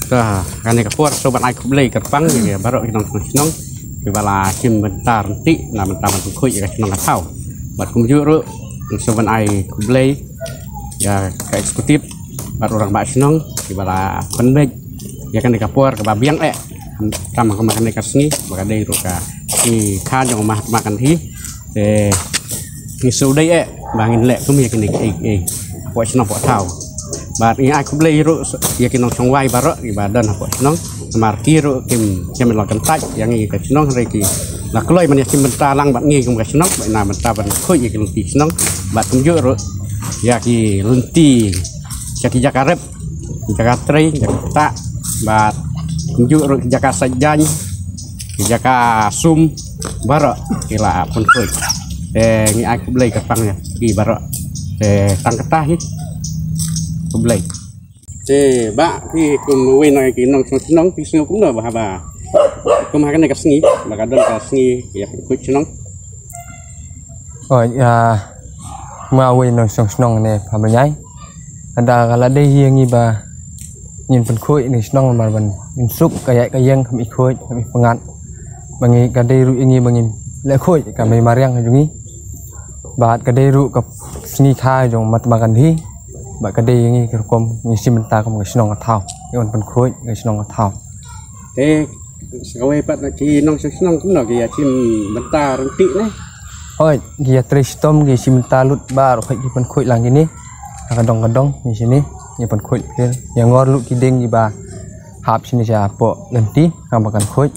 kan ni kapur sobat ai kublai kerpang ya baru kita nong di bala cim bentar nanti na bentar bentuk kuy ya nong tahu buat kumjuru sobat ai kublai ya ke eksekutif baru orang bak nong di bala pendek ya kan di kapur ke babiang sama ke makan dekat sini maka dari ruka si khan yang makan hi ni sudai bangin lek tu mi kan ni buat nong buat tahu But ini aku beli ru ya kinong songwai baru di badan apa kinong marki ru kim melakukan taj yang ini kinong reki lah kalau mana kim bentar lang bat ngi kum kinong na bentar ban khoi ya kinong kinong bat kum ju ru ya ki lunti ya ki jakarep jakatri jakata bat kum ju ru jakarta sajjan jakar sum baru kila pun khoi ini aku beli kepangnya ki baru tang ketah ni Kublai. Bak thì cùng quên này cái nông thì xưa cũng được bà cùng hai cái này cái xí mà cái đơn cái xí thì phải nông. Mà quên nông nông này bà bà nhái. Ada kalau dia yang ni bà nhìn phần khối này nông mà mình xúc cái dân kami khối kami pengat. Bangi cái đây ru ini bangi lek khối kami mariang cái jungi. Bat cái đây ru cái sini khai jong mat makan hi. Bak kade ini kerkom ngisi mentah kamu ngisi nong atau yang pen kuy ngisi nong atau sekarang pat nak nong cũng là cái chim mentah renti nih oi dia tristom ngisi mentah lut baru kayak pen kuy lang ini kadang-kadang di sini ni pen kuy yang ngor lut kideng di ba hap sini siapa ganti kamu makan kuy